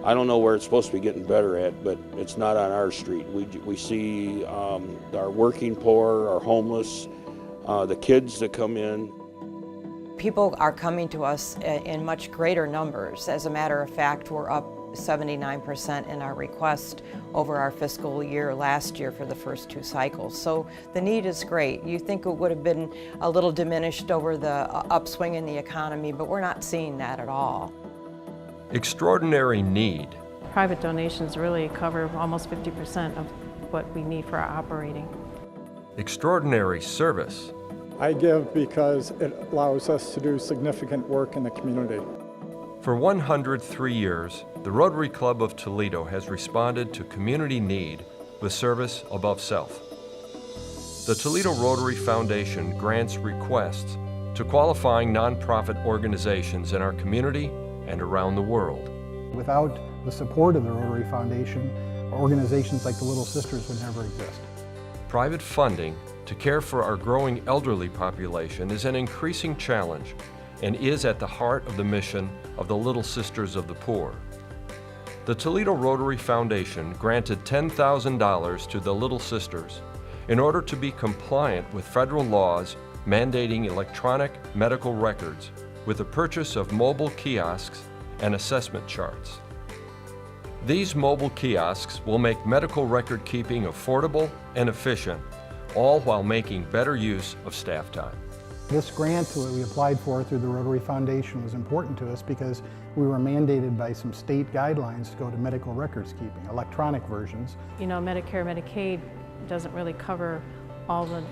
I don't know where it's supposed to be getting better at, but it's not on our street. We see our working poor, our homeless, the kids that come in. People are coming to us in much greater numbers. As a matter of fact, we're up 79% in our request over our fiscal year last year for the first 2 cycles. So the need is great. You think it would have been a little diminished over the upswing in the economy, but we're not seeing that at all. Extraordinary need. Private donations really cover almost 50% of what we need for our operating. Extraordinary service. I give because it allows us to do significant work in the community. For 103 years, the Rotary Club of Toledo has responded to community need with service above self. The Toledo Rotary Foundation grants requests to qualifying nonprofit organizations in our community and around the world. Without the support of the Rotary Foundation, organizations like the Little Sisters would never exist. Private funding to care for our growing elderly population is an increasing challenge and is at the heart of the mission of the Little Sisters of the Poor. The Toledo Rotary Foundation granted $10,000 to the Little Sisters in order to be compliant with federal laws mandating electronic medical records with the purchase of mobile kiosks and assessment charts. These mobile kiosks will make medical record keeping affordable and efficient, all while making better use of staff time. This grant that we applied for through the Rotary Foundation was important to us because we were mandated by some state guidelines to go to medical records keeping, electronic versions. You know, Medicare, Medicaid doesn't really cover all the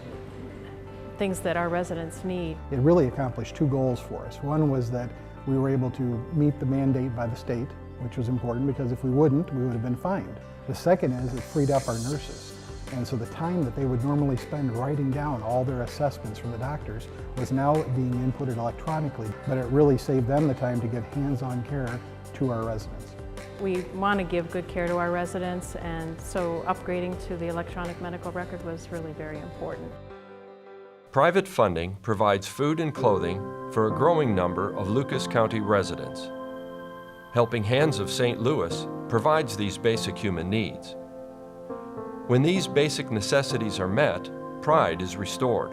things that our residents need. It really accomplished 2 goals for us. One was that we were able to meet the mandate by the state, which was important because if we wouldn't, we would have been fined. The second is it freed up our nurses. And so the time that they would normally spend writing down all their assessments from the doctors was now being inputted electronically, but it really saved them the time to give hands-on care to our residents. We want to give good care to our residents, and so upgrading to the electronic medical record was really very important. Private funding provides food and clothing for a growing number of Lucas County residents. Helping Hands of St. Louis provides these basic human needs. When these basic necessities are met, pride is restored.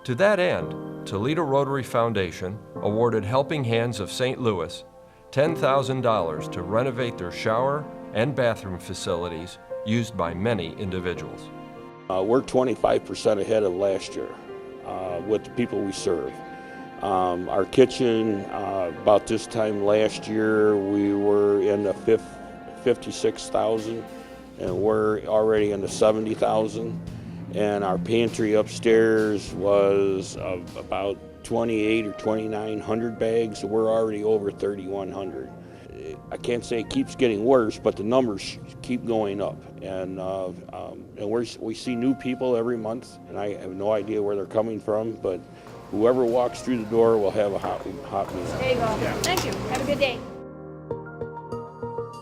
To that end, Toledo Rotary Foundation awarded Helping Hands of St. Louis $10,000 to renovate their shower and bathroom facilities used by many individuals. We're 25% ahead of last year with the people we serve. Our kitchen, about this time last year, we were in the 56,000, and we're already in the 70,000. And our pantry upstairs was about 28 or 2,900 bags. We're already over 3,100. I can't say it keeps getting worse, but the numbers keep going up. And we see new people every month, and I have no idea where they're coming from, but whoever walks through the door will have a hot meal. There you go. Yeah. Thank you. Have a good day.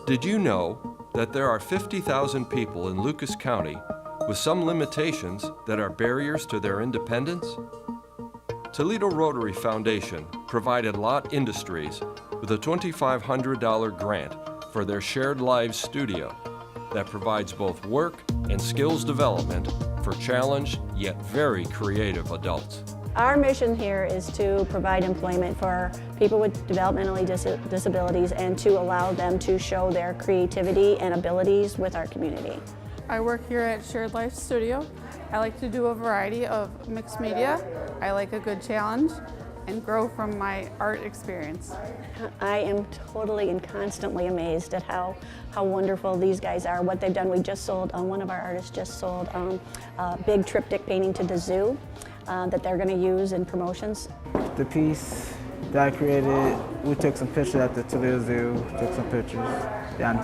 Did you know that there are 50,000 people in Lucas County with some limitations that are barriers to their independence? Toledo Rotary Foundation provided Lot Industries with a $2,500 grant for their Shared Lives studio that provides both work and skills development for challenged yet very creative adults. Our mission here is to provide employment for people with developmental disabilities and to allow them to show their creativity and abilities with our community. I work here at Shared Life Studio. I like to do a variety of mixed media. I like a good challenge and grow from my art experience. I am totally and constantly amazed at how wonderful these guys are, what they've done. We just sold, one of our artists just sold a big triptych painting to the zoo that they're going to use in promotions. The piece that I created, we took some pictures at the Toledo Zoo, took some pictures, then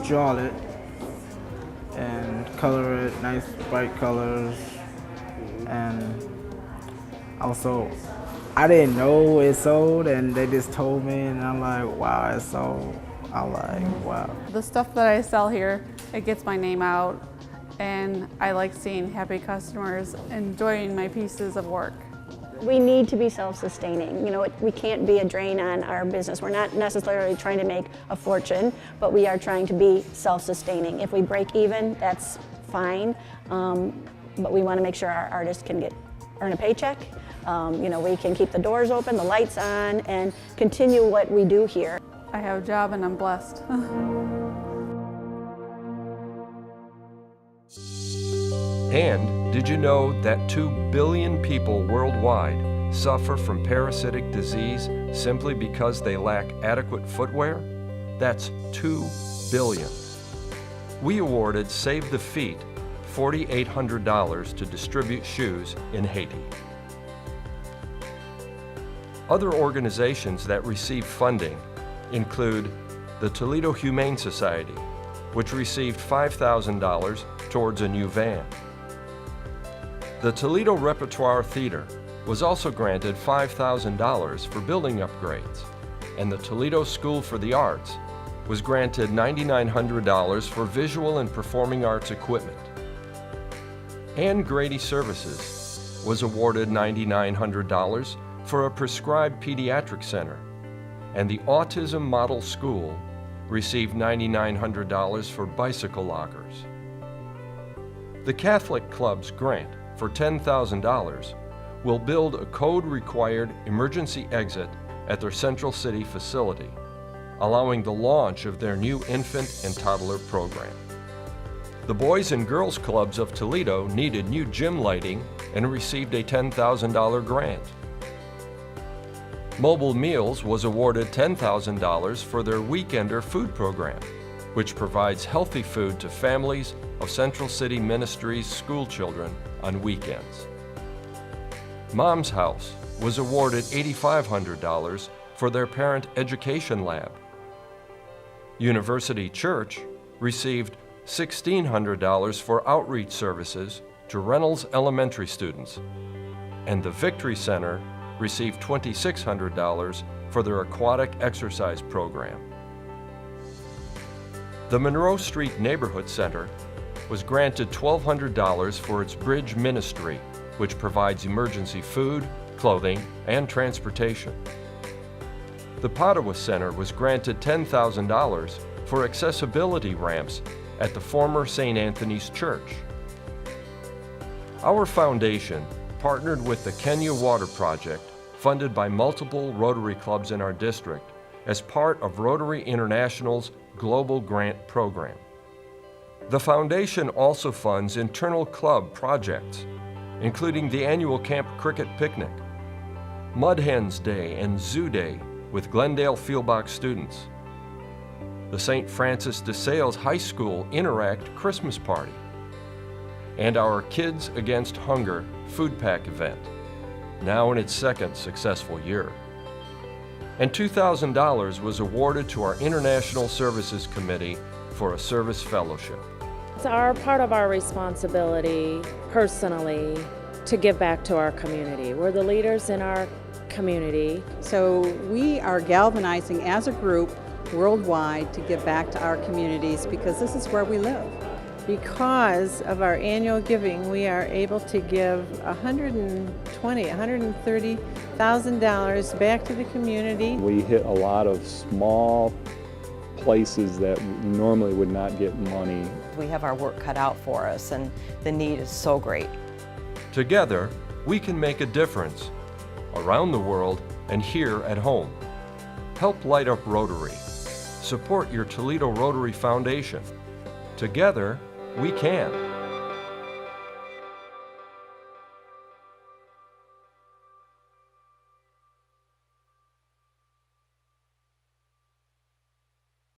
draw it and color it, nice bright colors, and also I didn't know it sold, and they just told me, and I'm like, wow, it sold. I'm like, wow. The stuff that I sell here, it gets my name out, and I like seeing happy customers enjoying my pieces of work. We need to be self-sustaining. You know, we can't be a drain on our business. We're not necessarily trying to make a fortune, but we are trying to be self-sustaining. If we break even, that's fine, but we want to make sure our artists can earn a paycheck. You know, we can keep the doors open, the lights on, and continue what we do here. I have a job and I'm blessed. And did you know that 2 billion people worldwide suffer from parasitic disease simply because they lack adequate footwear? That's 2 billion. We awarded Save the Feet $4,800 to distribute shoes in Haiti. Other organizations that receive funding include the Toledo Humane Society, which received $5,000 towards a new van. The Toledo Repertoire Theater was also granted $5,000 for building upgrades, and the Toledo School for the Arts was granted $9,900 for visual and performing arts equipment. And Grady Services was awarded $9,900 for a prescribed pediatric center, and the Autism Model School received $9,900 for bicycle lockers. The Catholic Club's grant for $10,000 will build a code-required emergency exit at their Central City facility, allowing the launch of their new infant and toddler program. The Boys and Girls Clubs of Toledo needed new gym lighting and received a $10,000 grant. Mobile Meals was awarded $10,000 for their Weekender food program, which provides healthy food to families of Central City Ministries school children on weekends. Mom's House was awarded $8,500 for their parent education lab. University Church received $1,600 for outreach services to Reynolds Elementary students, and the Victory Center received $2,600 for their aquatic exercise program. The Monroe Street Neighborhood Center was granted $1,200 for its Bridge Ministry, which provides emergency food, clothing, and transportation. The Padua Center was granted $10,000 for accessibility ramps at the former St. Anthony's Church. Our foundation partnered with the Kenya Water Project, funded by multiple Rotary clubs in our district, as part of Rotary International's Global Grant Program. The foundation also funds internal club projects, including the annual Camp Cricket Picnic, Mud Hens Day and Zoo Day with Glendale Fieldbox students, the St. Francis de Sales High School Interact Christmas Party, and our Kids Against Hunger food pack event, now in its second successful year. And $2,000 was awarded to our International Services Committee for a service fellowship. It's part of our responsibility personally to give back to our community. We're the leaders in our community. So we are galvanizing as a group worldwide to give back to our communities because this is where we live. Because of our annual giving, we are able to give $130,000 back to the community. We hit a lot of small places that normally would not get money. We have our work cut out for us, and the need is so great. Together, we can make a difference around the world and here at home. Help light up Rotary. Support your Toledo Rotary Foundation. Together, we can.